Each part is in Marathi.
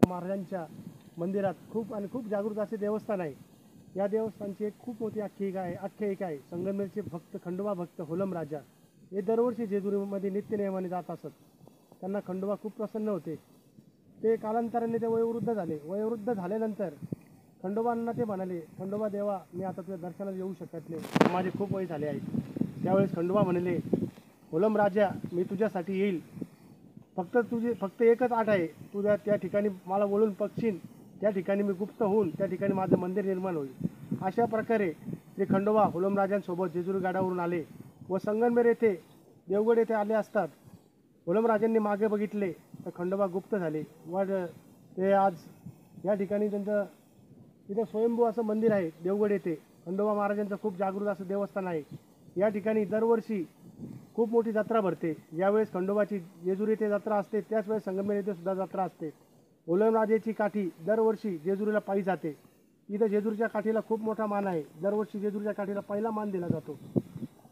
महाराजांच्या मंदिरात खूप जागृत असे देवस्थान आहे। या देवस्थानची एक खूप मोठी आख्यायिका आहे। संगमनेरचे भक्त खंडोबा भक्त होलम राजा हे दरवर्षी जेजुरीमध्ये नित्यनेमाने जात असत। त्यांना खंडोबा खूप प्रसन्न होते। ते कालांतराने ते वयोवृद्ध झाले। वयोवृद्ध झाल्यानंतर खंडोबांना ते म्हणाले, खंडोबा देवा, मी आता तुझ्या दर्शनाला येऊ शकत नाही, माझे खूप वय झाले आहे। त्यावेळेस खंडोबा म्हणाले, होलम राजा, मी तुझ्यासाठी येईल, फक्त एकच आठ आहे, तुझ्या त्या ठिकाणी मला बोलून बघशील, त्या ठिकाणी मी गुप्त होऊन त्या ठिकाणी माझं मंदिर निर्माण होईल। अशा प्रकारे ते खंडोबा होलम राजांसोबत जेजुरी गडावरून आले व संगमनेर येथे देवगड येथे आले असतात होलम राजांनी मागे बघितले तर खंडोबा गुप्त झाले व ते आज या ठिकाणी त्यांचं इथं स्वयंभू असं मंदिर आहे। देवगड येथे खंडोबा महाराजांचं खूप जागृत असं देवस्थान आहे। या ठिकाणी दरवर्षी खूप मोठी जत्रा भरते। ज्यावेळेस खंडोबाची जेजुरी येथे जत्रा असते त्याच वेळेस संगमनेर येथे सुद्धा जत्रा असते। होलम राजाची काठी दरवर्षी जेजुरीला पायी जाते। इथं जेजुरीच्या काठीला खूप मोठा मान आहे। दरवर्षी जेजुरीच्या काठीला पहिला मान दिला जातो।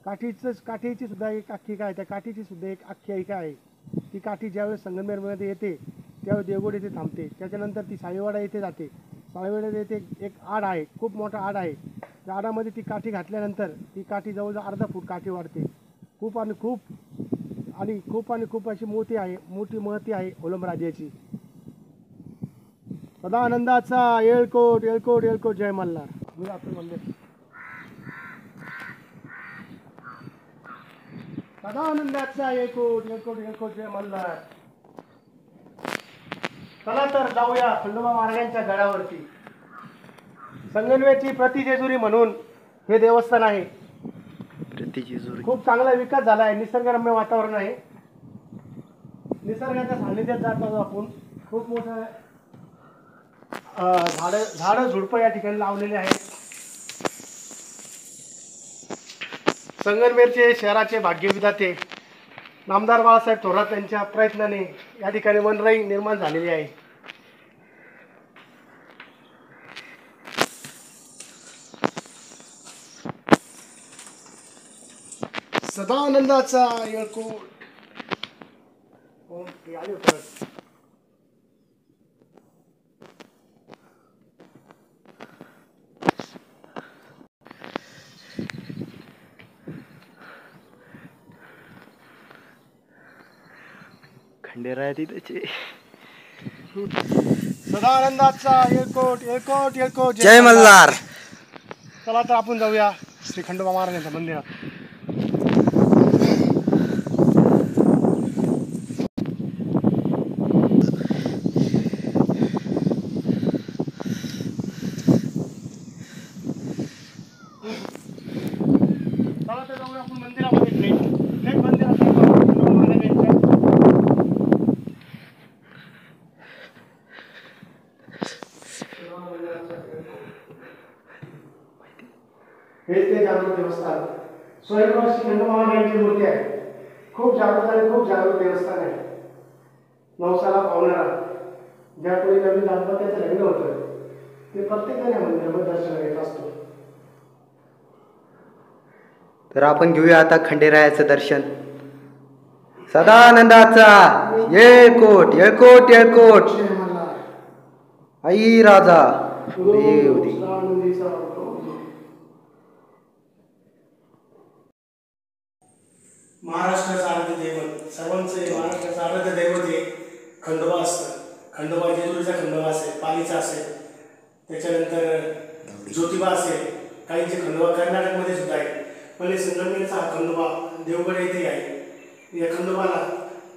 काठीची सुद्धा एक आख्यायिका आहे। त्या काठीची सुद्धा एक आख्यायिका आहे। ती काठी ज्यावेळेस संगमनेरमध्ये येते त्यावेळेस देवगड येथे थांबते। त्याच्यानंतर ती साळेवाडा येथे जाते। साळेवाडा येथे एक आड आहे, खूप मोठा आड आहे। त्या आडामध्ये ती काठी घातल्यानंतर ती काठी जवळजवळ अर्धा फूट काठी वाढते। खूप अशी मोठी महती आहे होलम राजाची। सदानंदाचा येळकोट येळकोट येळकोट जय मल्हार। सदानंदाचा येळकोट येळकोट येळकोट जय मल्हार। चला तर जाऊया खंडोबा महाराजांच्या गडावरती। संगमनेरची प्रतिजेजुरी म्हणून हे देवस्थान आहे। खूप चांगला विकास झाला आहे। निसर्गरम्य वातावरण आहे। निसर्गाच्या सानिध्यात जातो आपण। खूप मोठं झाडं झुडपं या ठिकाणी लावलेले आहेत। संगमनेरचे शहराचे भाग्यविधाते नामदार बाळासाहेब थोरात यांच्या प्रयत्नाने या ठिकाणी वनराई निर्माण झालेली आहे। सदानंदाचा येळकोट खंडेराय तिथे सदानंदाचा येळकोट येळकोट येळकोट जय मल्हार। चला तर आपण जाऊया श्री खंडोबा महाराजांच्या मंदिरात। चला तर जाऊया आपण मंदिरामध्ये। थेट मंदिरात खंडोबा महाराजांच्या। हे ते जागृत देवस्थान स्वयंभू श्री खंडोबा महाराजांची मूर्ती आहे। खूप जागृत देवस्थान आहे। नवसाला पावणारा ज्या कोणी नवीन दाम्पत्याचं लग्न होतं ते प्रत्येकाने मंदिरामध्ये दर्शन घेत असतो। तर आपण घेऊया आता खंडेरायाचं दर्शन। सदानंदाचा येळकोट येळकोट येळकोट आई राजा देव। महाराष्ट्राचं आराध्य दैवत, सर्वांचं महाराष्ट्राचं आराध्य दैवत हे खंडोबा असतं। खंडोबा जेजुरीचा खंडोबा असेल, पालीचा असेल, त्याच्यानंतर ज्योतिबा असेल, काहींचे खंडोबा कर्नाटकमध्ये सुद्धा आहे। पण हे संगमनेरचा हा खंडोबा देवगड येथे आहे। या खंडोबाला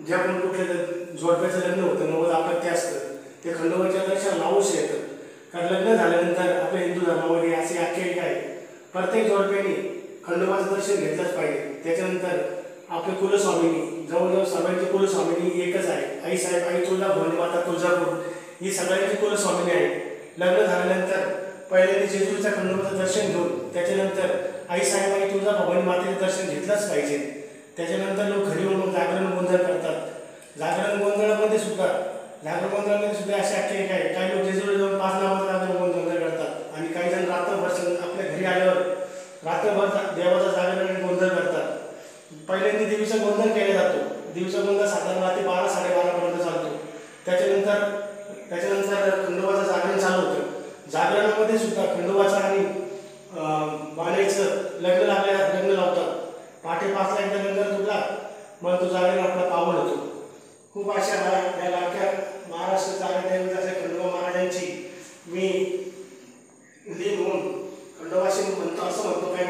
ज्या पण कुठल्या जोडप्याचं लग्न होतं, नवद आपत्य असतं, ते खंडोबाच्या दर्शनाला अवश्य येतं। कारण लग्न झाल्यानंतर आपल्या हिंदू धर्मामध्ये अशी आख्यायिका आहे, प्रत्येक जोडप्याने खंडोबाचं दर्शन घेतलंच पाहिजे। त्याच्यानंतर आपल्या कुलस्वामिनी, जवळजवळ सगळ्यांची कुलस्वामिनी एकच आहे, आईसाहेब, आई तुळजाभवानी माता तुळजापूर ही सगळ्यांची कुलस्वामिनी आहे। लग्न झाल्यानंतर पहिल्यांदा जेजुरीच्या खंडोबाचं दर्शन घेऊन त्याच्यानंतर आईसाहेब, आई तुळजाभवानी मातेचं दर्शन घेतलंच पाहिजे। त्याच्यानंतर लोक घरी येऊन जागरण गोंधळ करतात। जागरण गोंधळामध्ये सुद्धा अशी आख्यायिका आहे, काही लोक जेजुरी जाऊन 5 नामाचं जागरण गोंधळ करतात आणि काही जण रात्रभर आपल्या घरी आल्यावर रात्रभर देवाचा जागरण गोंधळ करतात। पहिल्यांदा देवीचा गोंधळ केला जातो। देवीचा गोंधळ साधारण रात्री 12-12:30 पर्यंत चालतो। त्याच्यानंतर मन तुझा आलेला आपला पावन होतो. खूप अशा या लाडक्या महाराष्ट्राचा आणि दैवत अशा खंडोबा महाराजांची मी लिहून खंडोबाशी म्हणतो असं म्हणतो काही